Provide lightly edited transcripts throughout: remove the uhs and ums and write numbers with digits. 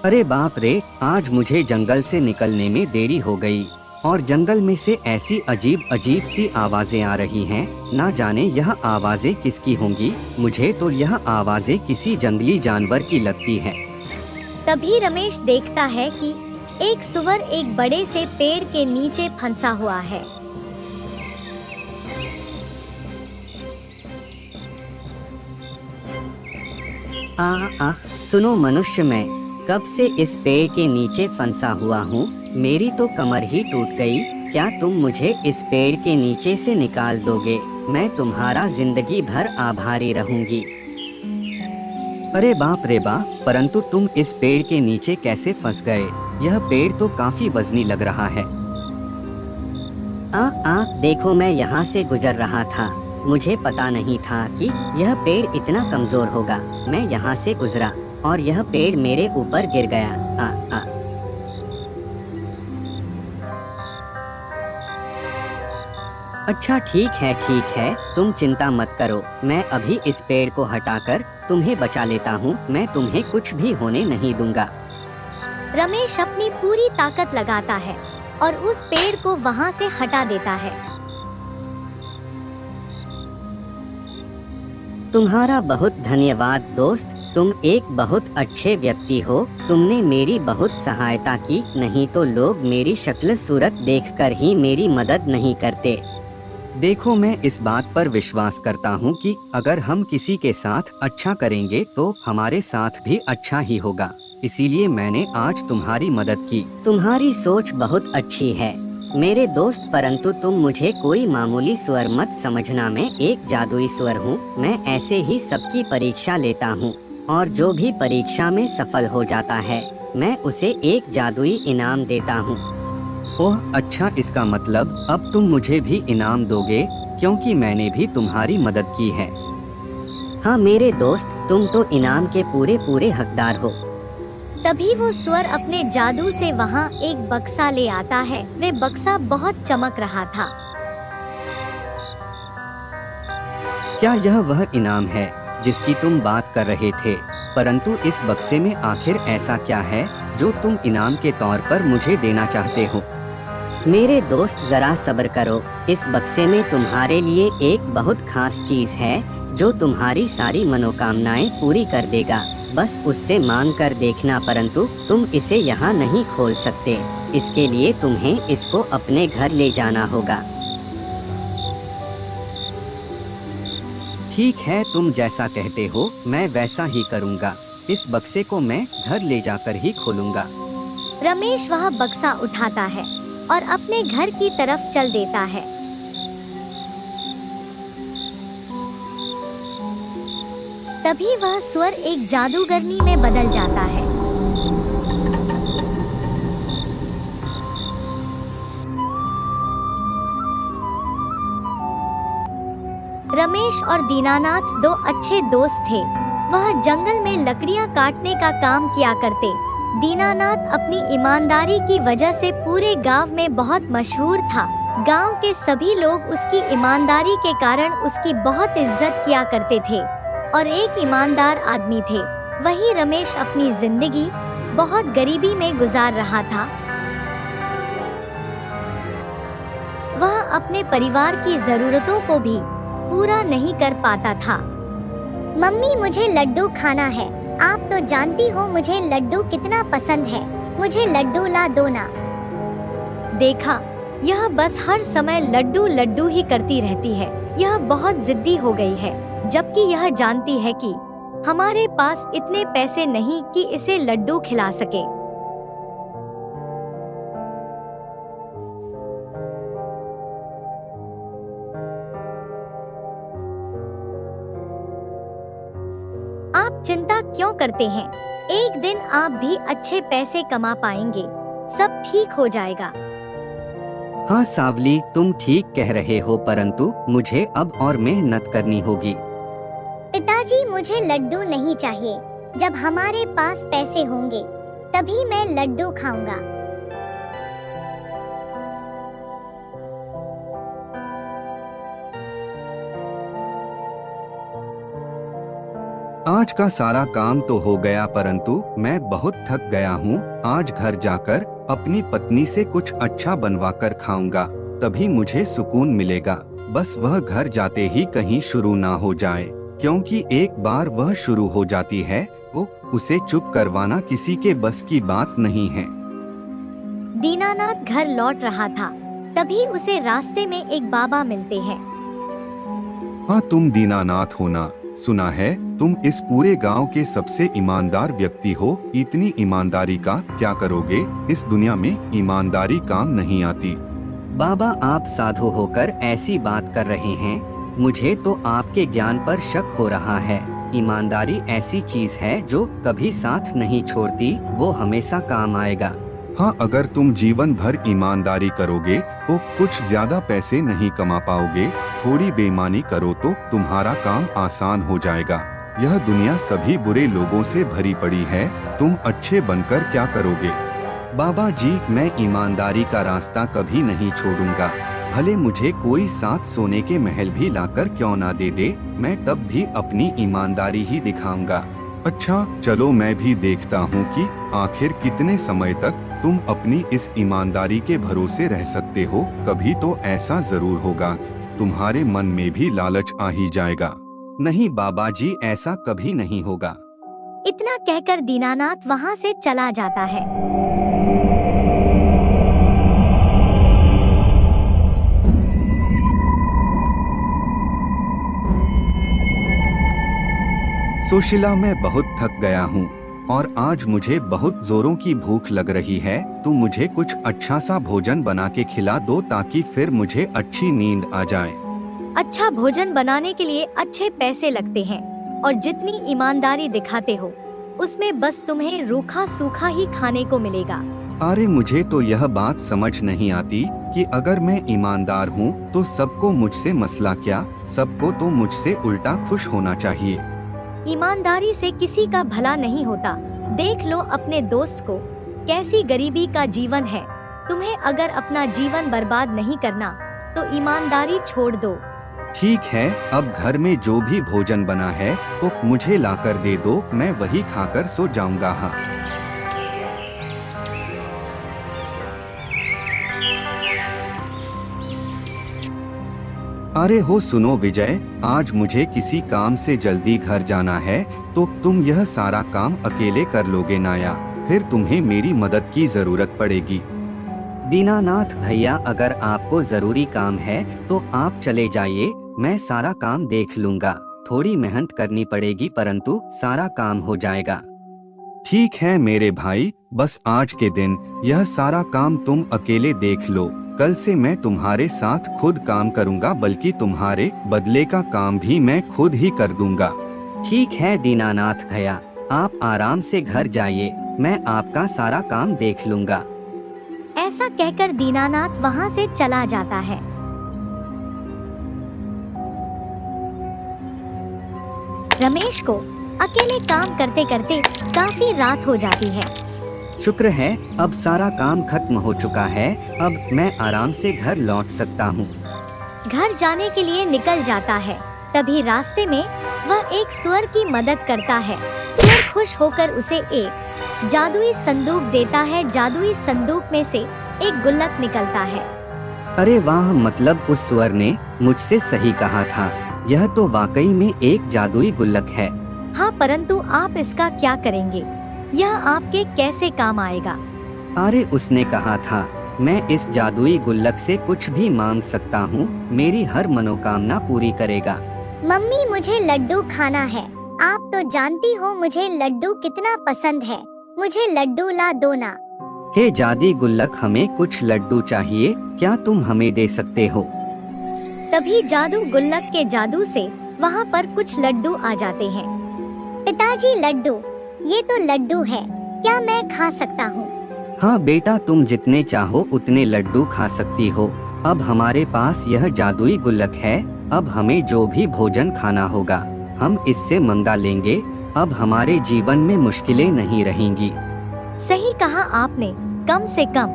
अरे बाप रे, आज मुझे जंगल से निकलने में देरी हो गई और जंगल में से ऐसी अजीब अजीब सी आवाजें आ रही हैं। ना जाने यह आवाजें किसकी होंगी। मुझे तो यह आवाजें किसी जंगली जानवर की लगती है। तभी रमेश देखता है कि एक सुअर एक बड़े से पेड़ के नीचे फंसा हुआ है। सुनो मनुष्य, मैं कब से इस पेड़ के नीचे फंसा हुआ हूँ। मेरी तो कमर ही टूट गई। क्या तुम मुझे इस पेड़ के नीचे से निकाल दोगे? मैं तुम्हारा जिंदगी भर आभारी रहूंगी। अरे बाप रे बाप, परंतु तुम इस पेड़ के नीचे कैसे फंस गए? यह पेड़ तो काफी वजनी लग रहा है। देखो, मैं यहाँ से गुजर रहा था। मुझे पता नहीं था कि यह पेड़ इतना कमजोर होगा। मैं यहाँ से गुजरा और यह पेड़ मेरे ऊपर गिर गया। अच्छा ठीक है, तुम चिंता मत करो। मैं अभी इस पेड़ को हटाकर तुम्हें बचा लेता हूँ। मैं तुम्हें कुछ भी होने नहीं दूंगा। रमेश अपनी पूरी ताकत लगाता है और उस पेड़ को वहाँ से हटा देता है। तुम्हारा बहुत धन्यवाद दोस्त, तुम एक बहुत अच्छे व्यक्ति हो। तुमने मेरी बहुत सहायता की, नहीं तो लोग मेरी शक्ल सूरत देखकर ही मेरी मदद नहीं करते। देखो, मैं इस बात पर विश्वास करता हूँ कि अगर हम किसी के साथ अच्छा करेंगे तो हमारे साथ भी अच्छा ही होगा। इसीलिए मैंने आज तुम्हारी मदद की। तुम्हारी सोच बहुत अच्छी है मेरे दोस्त, परंतु तुम मुझे कोई मामूली सुअर मत समझना। मैं एक जादुई सुअर हूँ। मैं ऐसे ही सबकी परीक्षा लेता हूँ और जो भी परीक्षा में सफल हो जाता है मैं उसे एक जादुई इनाम देता हूँ। ओह अच्छा, इसका मतलब अब तुम मुझे भी इनाम दोगे, क्योंकि मैंने भी तुम्हारी मदद की है। हाँ मेरे दोस्त, तुम तो इनाम के पूरे पूरे हकदार हो। तभी वो सुअर अपने जादू से वहाँ एक बक्सा ले आता है। वे बक्सा बहुत चमक रहा था। क्या यह वह इनाम है जिसकी तुम बात कर रहे थे? परंतु इस बक्से में आखिर ऐसा क्या है जो तुम इनाम के तौर पर मुझे देना चाहते हो? मेरे दोस्त जरा सब्र करो। इस बक्से में तुम्हारे लिए एक बहुत खास चीज है जो तुम्हारी सारी मनोकामनाएं पूरी कर देगा। बस उससे मांग कर देखना, परंतु तुम इसे यहाँ नहीं खोल सकते। इसके लिए तुम्हें इसको अपने घर ले जाना होगा। ठीक है, तुम जैसा कहते हो मैं वैसा ही करूँगा। इस बक्से को मैं घर ले जाकर ही खोलूँगा। रमेश वह बक्सा उठाता है और अपने घर की तरफ चल देता है। तभी वह सुअर एक जादूगरनी में बदल जाता है। रमेश और दीनानाथ दो अच्छे दोस्त थे। वह जंगल में लकड़ियां काटने का काम किया करते। दीनानाथ अपनी ईमानदारी की वजह से पूरे गांव में बहुत मशहूर था। गांव के सभी लोग उसकी ईमानदारी के कारण उसकी बहुत इज्जत किया करते थे और एक ईमानदार आदमी थे। वही रमेश अपनी जिंदगी बहुत गरीबी में गुजार रहा था। वह अपने परिवार की जरूरतों को भी पूरा नहीं कर पाता था। मम्मी, मुझे लड्डू खाना है। आप तो जानती हो मुझे लड्डू कितना पसंद है। मुझे लड्डू ला दो ना। देखा, यह बस हर समय लड्डू लड्डू ही करती रहती है। यह बहुत जिद्दी हो गई है, जबकि यह जानती है कि हमारे पास इतने पैसे नहीं कि इसे लड्डू खिला सके। आप चिंता क्यों करते हैं? एक दिन आप भी अच्छे पैसे कमा पाएंगे। सब ठीक हो जाएगा। हाँ सावली, तुम ठीक कह रहे हो, परंतु मुझे अब और मेहनत करनी होगी। पिताजी, मुझे लड्डू नहीं चाहिए। जब हमारे पास पैसे होंगे तभी मैं लड्डू खाऊंगा। आज का सारा काम तो हो गया, परंतु मैं बहुत थक गया हूँ। आज घर जाकर अपनी पत्नी से कुछ अच्छा बनवा कर खाऊंगा, तभी मुझे सुकून मिलेगा। बस वह घर जाते ही कहीं शुरू ना हो जाए, क्योंकि एक बार वह शुरू हो जाती है वो उसे चुप करवाना किसी के बस की बात नहीं है। दीनानाथ घर लौट रहा था, तभी उसे रास्ते में एक बाबा मिलते हैं। हाँ, तुम दीनानाथ हो ना? सुना है तुम इस पूरे गांव के सबसे ईमानदार व्यक्ति हो। इतनी ईमानदारी का क्या करोगे? इस दुनिया में ईमानदारी काम नहीं आती। बाबा, आप साधु होकर ऐसी बात कर रहे हैं, मुझे तो आपके ज्ञान पर शक हो रहा है। ईमानदारी ऐसी चीज है जो कभी साथ नहीं छोड़ती, वो हमेशा काम आएगा। हाँ, अगर तुम जीवन भर ईमानदारी करोगे तो कुछ ज्यादा पैसे नहीं कमा पाओगे। थोड़ी बेईमानी करो तो तुम्हारा काम आसान हो जाएगा। यह दुनिया सभी बुरे लोगों से भरी पड़ी है, तुम अच्छे बनकर क्या करोगे? बाबा जी, मैं ईमानदारी का रास्ता कभी नहीं छोड़ूंगा। भले मुझे कोई 7 सोने के महल भी लाकर क्यों ना दे दे, मैं तब भी अपनी ईमानदारी ही दिखाऊंगा। अच्छा, चलो मैं भी देखता हूँ कि आखिर कितने समय तक तुम अपनी इस ईमानदारी के भरोसे रह सकते हो। कभी तो ऐसा जरूर होगा, तुम्हारे मन में भी लालच आ ही जाएगा। नहीं बाबा जी, ऐसा कभी नहीं होगा। इतना कहकर दीनानाथ वहाँ से चला जाता है। सुशीला, मैं बहुत थक गया हूँ और आज मुझे बहुत जोरों की भूख लग रही है। तू मुझे कुछ अच्छा सा भोजन बना के खिला दो ताकि फिर मुझे अच्छी नींद आ जाए। अच्छा भोजन बनाने के लिए अच्छे पैसे लगते हैं और जितनी ईमानदारी दिखाते हो उसमें बस तुम्हें रूखा सूखा ही खाने को मिलेगा। अरे मुझे तो यह बात समझ नहीं आती कि अगर मैं ईमानदार हूँ तो सबको मुझसे मसला क्या? सबको तो मुझसे उल्टा खुश होना चाहिए। ईमानदारी से किसी का भला नहीं होता। देख लो अपने दोस्त को, कैसी गरीबी का जीवन है। तुम्हें अगर अपना जीवन बर्बाद नहीं करना तो ईमानदारी छोड़ दो। ठीक है, अब घर में जो भी भोजन बना है वो मुझे लाकर दे दो, मैं वही खाकर सो जाऊंगा। हाँ। अरे हो सुनो विजय, आज मुझे किसी काम से जल्दी घर जाना है, तो तुम यह सारा काम अकेले कर लोगे ना या फिर तुम्हें मेरी मदद की जरूरत पड़ेगी? दीनानाथ भैया, अगर आपको जरूरी काम है तो आप चले जाइए, मैं सारा काम देख लूंगा। थोड़ी मेहनत करनी पड़ेगी परंतु सारा काम हो जाएगा। ठीक है मेरे भाई, बस आज के दिन यह सारा काम तुम अकेले देख लो। कल से मैं तुम्हारे साथ खुद काम करूंगा, बल्कि तुम्हारे बदले का काम भी मैं खुद ही कर दूंगा। ठीक है दीनानाथ भैया, आप आराम से घर जाइए, मैं आपका सारा काम देख लूंगा। ऐसा कहकर दीनानाथ वहाँ से चला जाता है। रमेश को अकेले काम करते करते काफी रात हो जाती है। शुक्र है अब सारा काम खत्म हो चुका है, अब मैं आराम से घर लौट सकता हूँ। घर जाने के लिए निकल जाता है, तभी रास्ते में वह एक सुअर की मदद करता है। सुअर खुश होकर उसे एक जादुई संदूक देता है। जादुई संदूक में से एक गुल्लक निकलता है। अरे वाह, मतलब उस सुअर ने मुझसे सही कहा था, यह तो वाकई में एक जादुई गुल्लक है। हाँ, परंतु आप इसका क्या करेंगे? यह आपके कैसे काम आएगा? अरे उसने कहा था मैं इस जादुई गुल्लक से कुछ भी मांग सकता हूँ, मेरी हर मनोकामना पूरी करेगा। मम्मी, मुझे लड्डू खाना है। आप तो जानती हो मुझे लड्डू कितना पसंद है, मुझे लड्डू ला दो ना। हे जादुई गुल्लक, हमें कुछ लड्डू चाहिए, क्या तुम हमें दे सकते हो? तभी जादू गुल्लक के जादू से वहाँ पर कुछ लड्डू आ जाते हैं। पिताजी, लड्डू, ये तो लड्डू है, क्या मैं खा सकता हूँ? हाँ बेटा, तुम जितने चाहो उतने लड्डू खा सकती हो। अब हमारे पास यह जादुई गुल्लक है, अब हमें जो भी भोजन खाना होगा हम इससे मंगा लेंगे। अब हमारे जीवन में मुश्किलें नहीं रहेंगी। सही कहा आपने, कम से कम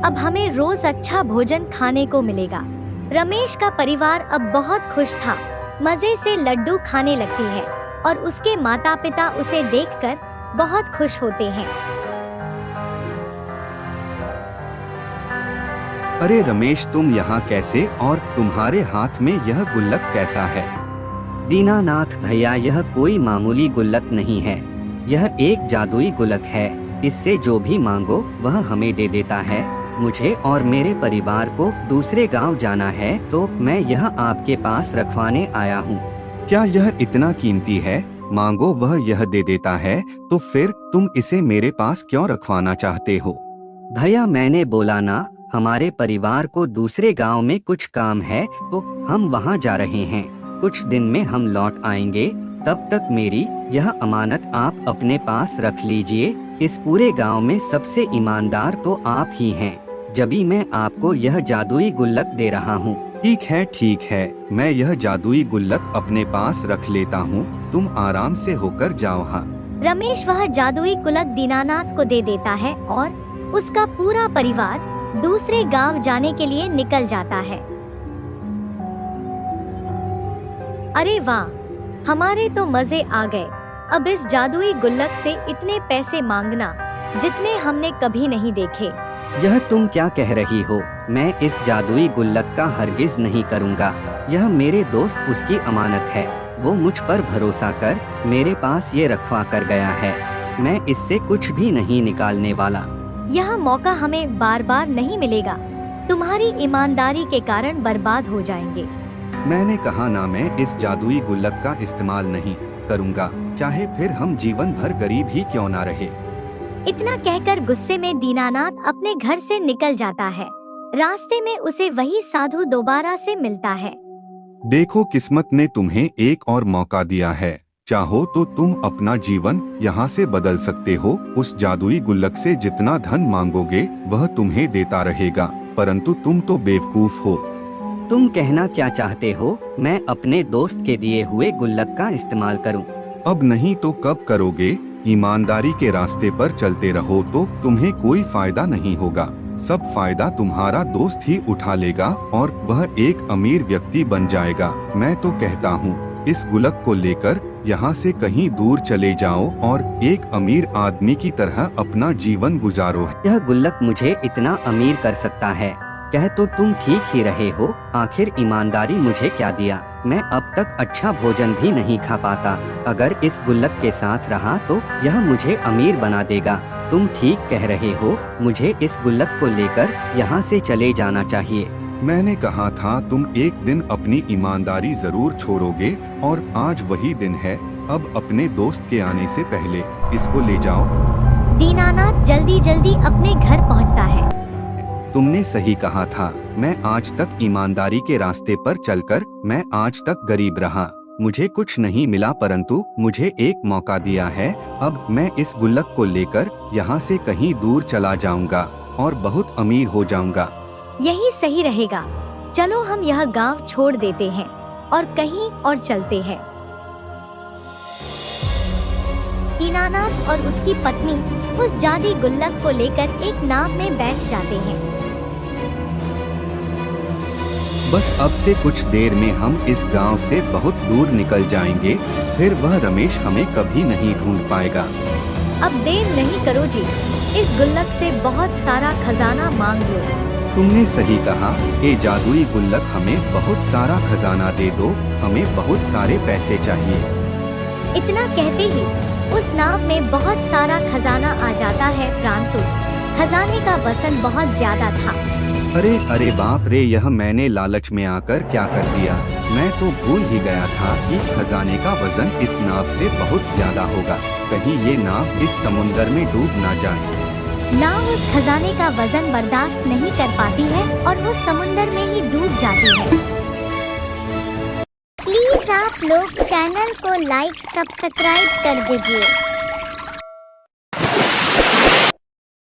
अब हमें रोज अच्छा भोजन खाने को मिलेगा। रमेश का परिवार अब बहुत खुश था, मजे से लड्डू खाने लगती है। और उसके माता पिता उसे देखकर बहुत खुश होते हैं। अरे रमेश, तुम यहाँ कैसे, और तुम्हारे हाथ में यह गुल्लक कैसा है? दीनानाथ भैया, यह कोई मामूली गुल्लक नहीं है। यह एक जादुई गुल्लक है। इससे जो भी मांगो वह हमें दे देता है। मुझे और मेरे परिवार को दूसरे गांव जाना है, तो मैं यह आपके पास रखवाने आया हूँ। क्या यह इतना कीमती है? मांगो वह यह दे देता है, तो फिर तुम इसे मेरे पास क्यों रखवाना चाहते हो? भैया, मैंने बोला ना, हमारे परिवार को दूसरे गांव में कुछ काम है, तो हम वहां जा रहे हैं। कुछ दिन में हम लौट आएंगे। तब तक मेरी यह अमानत आप अपने पास रख लीजिए। इस पूरे गांव में सबसे ईमानदार तो आप ही हैं। जभी मैं आपको यह जादुई गुल्लक दे रहा हूँ। ठीक है, मैं यह जादुई गुल्लक अपने पास रख लेता हूँ। तुम आराम से होकर जाओ। हाँ। रमेश वह जादुई गुल्लक दीनानाथ को दे देता है और उसका पूरा परिवार दूसरे गांव जाने के लिए निकल जाता है। अरे वाह, हमारे तो मजे आ गए। अब इस जादुई गुल्लक से इतने पैसे मांगना जितने हमने कभी नहीं देखे। यह तुम क्या कह रही हो? मैं इस जादुई गुल्लक का हरगिज नहीं करूँगा। यह मेरे दोस्त उसकी अमानत है। वो मुझ पर भरोसा कर मेरे पास ये रखवा कर गया है। मैं इससे कुछ भी नहीं निकालने वाला। यह मौका हमें बार बार नहीं मिलेगा। तुम्हारी ईमानदारी के कारण बर्बाद हो जाएंगे। मैंने कहा ना, मैं इस जादुई गुल्लक का इस्तेमाल नहीं करूँगा, चाहे फिर हम जीवन भर गरीब ही क्यों ना रहे। इतना कहकर गुस्से में दीनानाथ अपने घर से निकल जाता है। रास्ते में उसे वही साधु दोबारा से मिलता है। देखो, किस्मत ने तुम्हें एक और मौका दिया है। चाहो तो तुम अपना जीवन यहाँ से बदल सकते हो। उस जादुई गुल्लक से जितना धन मांगोगे वह तुम्हें देता रहेगा, परंतु तुम तो बेवकूफ हो। तुम कहना क्या चाहते हो? मैं अपने दोस्त के दिए हुए गुल्लक का इस्तेमाल करूं? अब नहीं तो कब करोगे? ईमानदारी के रास्ते पर चलते रहो तो तुम्हें कोई फायदा नहीं होगा। सब फायदा तुम्हारा दोस्त ही उठा लेगा और वह एक अमीर व्यक्ति बन जाएगा। मैं तो कहता हूँ, इस गुल्लक को लेकर यहाँ से कहीं दूर चले जाओ और एक अमीर आदमी की तरह अपना जीवन गुजारो। यह गुल्लक मुझे इतना अमीर कर सकता है? कह तो तुम ठीक ही रहे हो। आखिर ईमानदारी मुझे क्या दिया? मैं अब तक अच्छा भोजन भी नहीं खा पाता। अगर इस गुल्लक के साथ रहा तो यह मुझे अमीर बना देगा। तुम ठीक कह रहे हो, मुझे इस गुल्लक को लेकर यहाँ से चले जाना चाहिए। मैंने कहा था तुम एक दिन अपनी ईमानदारी जरूर छोड़ोगे, और आज वही दिन है। अब अपने दोस्त के आने से पहले इसको ले जाओ। दीनानाथ जल्दी जल्दी अपने घर पहुंचता है। तुमने सही कहा था। मैं आज तक ईमानदारी के रास्ते पर चलकर मैं आज तक गरीब रहा। मुझे कुछ नहीं मिला, परंतु मुझे एक मौका दिया है। अब मैं इस गुल्लक को लेकर यहाँ से कहीं दूर चला जाऊंगा और बहुत अमीर हो जाऊंगा। यही सही रहेगा। चलो हम यह गांव छोड़ देते हैं और कहीं और चलते हैं। दीनानाथ और उसकी पत्नी उस जादुई गुल्लक को लेकर एक नाव में बैठ जाते हैं। बस अब से कुछ देर में हम इस गांव से बहुत दूर निकल जाएंगे, फिर वह रमेश हमें कभी नहीं ढूंढ पाएगा। अब देर नहीं करो जी, इस गुल्लक से बहुत सारा खजाना मांग लो। तुमने सही कहा। ये जादुई गुल्लक हमें बहुत सारा खजाना दे दो। हमें बहुत सारे पैसे चाहिए। इतना कहते ही उस नाव में बहुत सारा खजाना आ जाता है, परंतु खजाने का वजन बहुत ज्यादा था। अरे बाप रे, यह मैंने लालच में आकर क्या कर दिया। मैं तो भूल ही गया था कि खजाने का वजन इस नाव से बहुत ज्यादा होगा। कहीं ये नाव इस समुंदर में डूब ना जाए। नाव उस खजाने का वजन बर्दाश्त नहीं कर पाती है और वो समुंदर में ही डूब जाती है। प्लीज आप लोग चैनल को लाइक सब्सक्राइब कर दीजिए।